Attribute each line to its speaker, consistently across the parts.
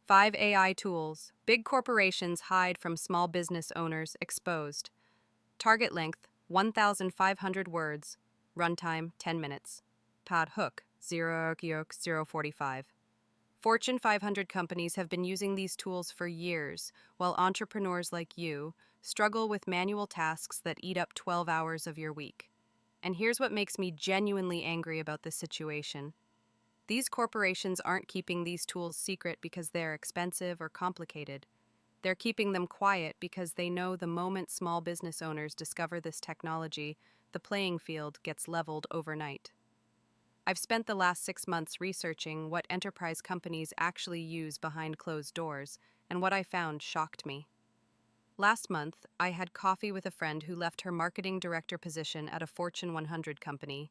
Speaker 1: 5 AI tools. Big corporations hide from small business owners exposed. Target length 1,500 words. Runtime 10 minutes. Pad hook 0:0:45. Fortune 500 companies have been using these tools for years, while entrepreneurs like you struggle with manual tasks that eat up 12 hours of your week. And here's what makes me genuinely angry about this situation. These corporations aren't keeping these tools secret because they're expensive or complicated. They're keeping them quiet because they know the moment small business owners discover this technology, the playing field gets leveled overnight. I've spent the last 6 months researching what enterprise companies actually use behind closed doors, and what I found shocked me. Last month, I had coffee with a friend who left her marketing director position at a Fortune 100 company.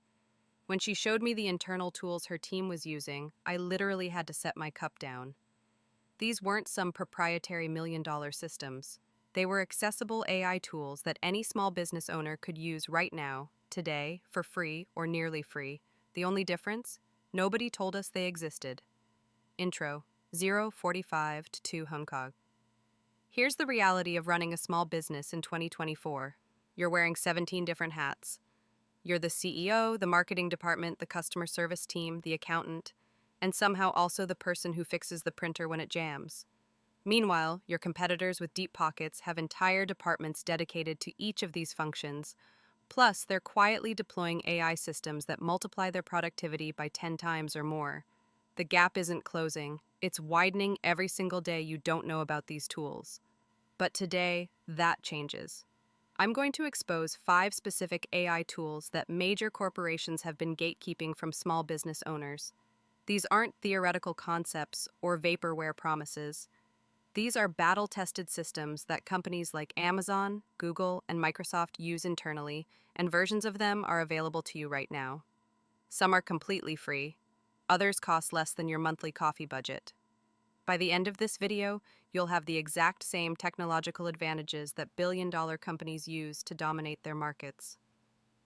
Speaker 1: When she showed me the internal tools her team was using, I literally had to set my cup down. These weren't some proprietary million-dollar systems. They were accessible AI tools that any small business owner could use right now, today, for free or nearly free. The only difference? Nobody told us they existed. Intro 0:45 to 2 Hong Kong. Here's the reality of running a small business in 2024. You're wearing 17 different hats. You're the CEO, the marketing department, the customer service team, the accountant, and somehow also the person who fixes the printer when it jams. Meanwhile, your competitors with deep pockets have entire departments dedicated to each of these functions. Plus, they're quietly deploying AI systems that multiply their productivity by 10 times or more. The gap isn't closing, it's widening every single day you don't know about these tools. But today, that changes. I'm going to expose 5 specific AI tools that major corporations have been gatekeeping from small business owners. These aren't theoretical concepts or vaporware promises. These are battle-tested systems that companies like Amazon, Google, and Microsoft use internally, and versions of them are available to you right now. Some are completely free. Others cost less than your monthly coffee budget. By the end of this video, you'll have the exact same technological advantages that billion-dollar companies use to dominate their markets.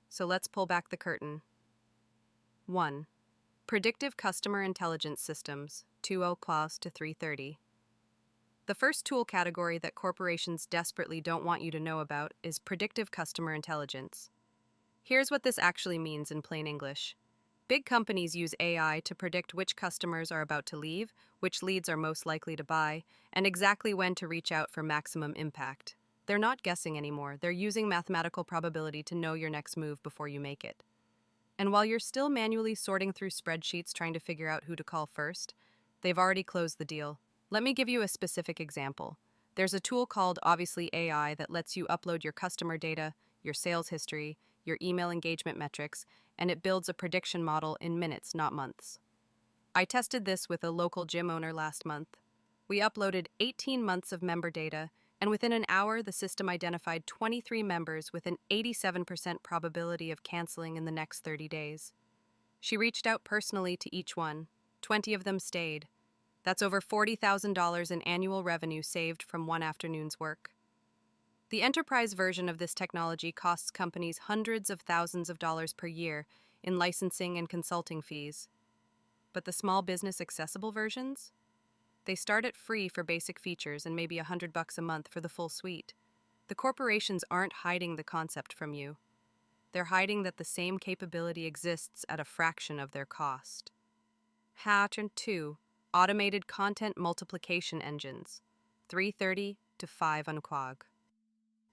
Speaker 1: So let's pull back the curtain. 1. Predictive Customer Intelligence Systems, 20 to 330. The first tool category that corporations desperately don't want you to know about is predictive customer intelligence. Here's what this actually means in plain English. Big companies use AI to predict which customers are about to leave, which leads are most likely to buy, and exactly when to reach out for maximum impact. They're not guessing anymore, they're using mathematical probability to know your next move before you make it. And while you're still manually sorting through spreadsheets trying to figure out who to call first, they've already closed the deal. Let me give you a specific example. There's a tool called Obviously AI that lets you upload your customer data, your sales history, your email engagement metrics, and it builds a prediction model in minutes, not months. I tested this with a local gym owner last month. We uploaded 18 months of member data, and within an hour, the system identified 23 members with an 87% probability of canceling in the next 30 days. She reached out personally to each one. 20 of them stayed. That's over $40,000 in annual revenue saved from one afternoon's work. The enterprise version of this technology costs companies hundreds of thousands of dollars per year in licensing and consulting fees. But the small business accessible versions? They start at free for basic features and maybe $100 a month for the full suite. The corporations aren't hiding the concept from you. They're hiding that the same capability exists at a fraction of their cost. Pattern 2. Automated Content Multiplication Engines, 330 to 5 unquag.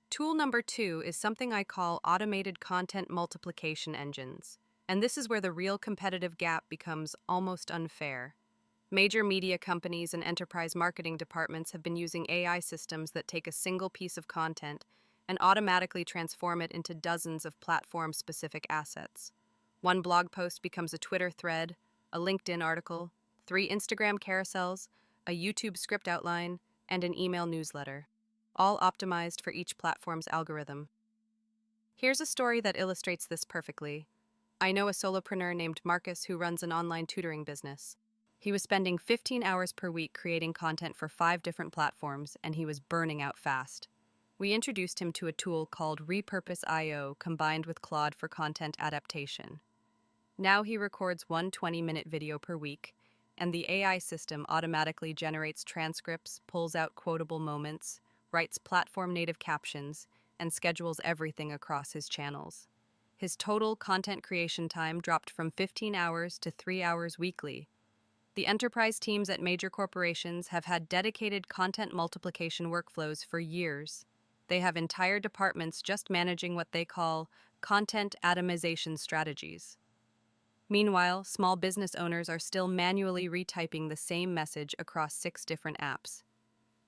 Speaker 1: Tool number 2 is something I call automated content multiplication engines, and this is where the real competitive gap becomes almost unfair. Major media companies and enterprise marketing departments have been using AI systems that take a single piece of content and automatically transform it into dozens of platform-specific assets. One blog post becomes a Twitter thread, a LinkedIn article, 3 Instagram carousels, a YouTube script outline, and an email newsletter, all optimized for each platform's algorithm. Here's a story that illustrates this perfectly. I know a solopreneur named Marcus who runs an online tutoring business. He was spending 15 hours per week creating content for 5 different platforms, and he was burning out fast. We introduced him to a tool called Repurpose.io combined with Claude for content adaptation. Now he records one 20-minute video per week, and the AI system automatically generates transcripts, pulls out quotable moments, writes platform-native captions, and schedules everything across his channels. His total content creation time dropped from 15 hours to 3 hours weekly. The enterprise teams at major corporations have had dedicated content multiplication workflows for years. They have entire departments just managing what they call content atomization strategies. Meanwhile, small business owners are still manually retyping the same message across 6 different apps.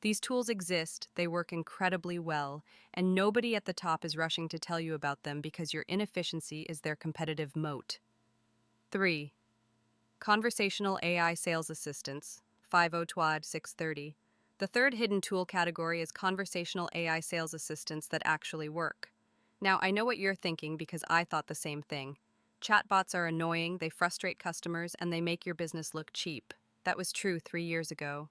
Speaker 1: These tools exist, they work incredibly well, and nobody at the top is rushing to tell you about them because your inefficiency is their competitive moat. 3. Conversational AI Sales Assistants, 50 TWAD 630. The third hidden tool category is conversational AI sales assistants that actually work. Now, I know what you're thinking because I thought the same thing. Chatbots are annoying, they frustrate customers, and they make your business look cheap. That was true 3 years ago.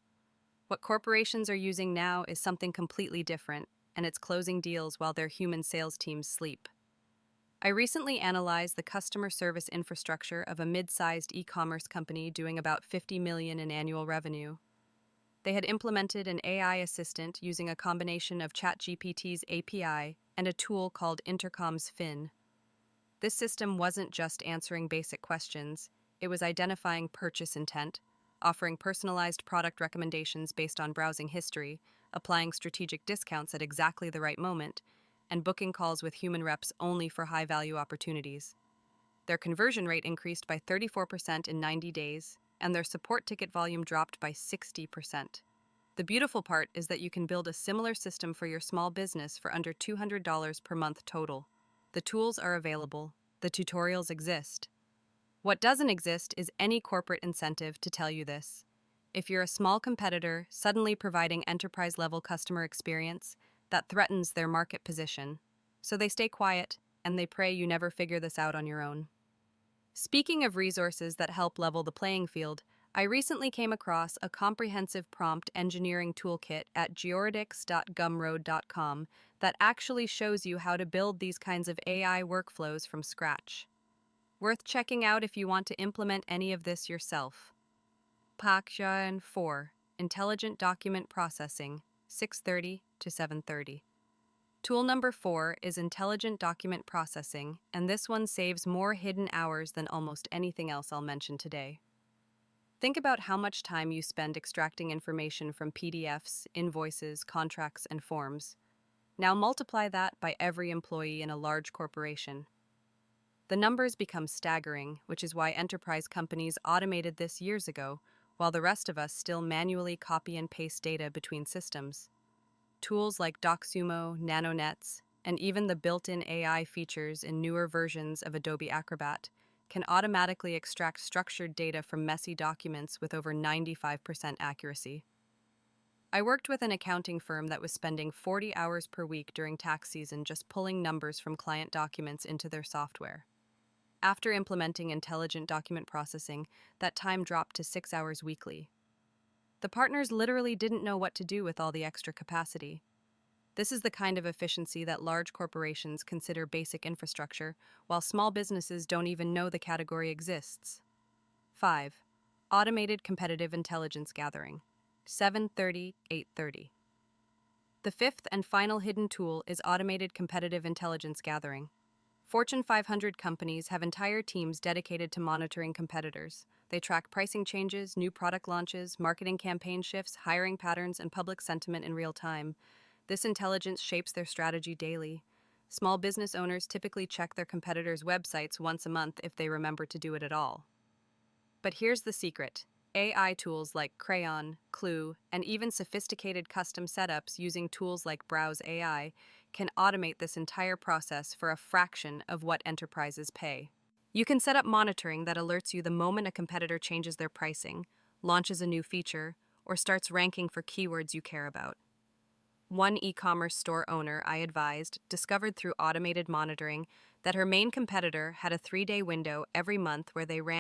Speaker 1: What corporations are using now is something completely different, and it's closing deals while their human sales teams sleep. I recently analyzed the customer service infrastructure of a mid-sized e-commerce company doing about $50 million in annual revenue. They had implemented an AI assistant using a combination of ChatGPT's API and a tool called Intercom's Fin. This system wasn't just answering basic questions, it was identifying purchase intent, offering personalized product recommendations based on browsing history, applying strategic discounts at exactly the right moment, and booking calls with human reps only for high-value opportunities. Their conversion rate increased by 34% in 90 days, and their support ticket volume dropped by 60%. The beautiful part is that you can build a similar system for your small business for under $200 per month total. The tools are available, the tutorials exist. What doesn't exist is any corporate incentive to tell you this. If you're a small competitor suddenly providing enterprise-level customer experience, that threatens their market position. So they stay quiet, and they pray you never figure this out on your own. Speaking of resources that help level the playing field, I recently came across a comprehensive prompt engineering toolkit at georadix.gumroad.com that actually shows you how to build these kinds of AI workflows from scratch. Worth checking out if you want to implement any of this yourself. Pakjan 4. Intelligent Document Processing, 6:30 to 7:30. Tool number 4 is Intelligent Document Processing, and this one saves more hidden hours than almost anything else I'll mention today. Think about how much time you spend extracting information from PDFs, invoices, contracts, and forms. Now multiply that by every employee in a large corporation. The numbers become staggering, which is why enterprise companies automated this years ago, while the rest of us still manually copy and paste data between systems. Tools like DocSumo, NanoNets, and even the built-in AI features in newer versions of Adobe Acrobat can automatically extract structured data from messy documents with over 95% accuracy. I worked with an accounting firm that was spending 40 hours per week during tax season just pulling numbers from client documents into their software. After implementing intelligent document processing, that time dropped to 6 hours weekly. The partners literally didn't know what to do with all the extra capacity. This is the kind of efficiency that large corporations consider basic infrastructure, while small businesses don't even know the category exists. 5. Automated Competitive Intelligence Gathering, 7:30, 8:30. The fifth and final hidden tool is Automated Competitive Intelligence Gathering. Fortune 500 companies have entire teams dedicated to monitoring competitors. They track pricing changes, new product launches, marketing campaign shifts, hiring patterns, and public sentiment in real time. This intelligence shapes their strategy daily. Small business owners typically check their competitors' websites once a month if they remember to do it at all. But here's the secret. AI tools like Crayon, Clue, and even sophisticated custom setups using tools like Browse AI can automate this entire process for a fraction of what enterprises pay. You can set up monitoring that alerts you the moment a competitor changes their pricing, launches a new feature, or starts ranking for keywords you care about. One e-commerce store owner I advised discovered through automated monitoring that her main competitor had a 3-day window every month where they ran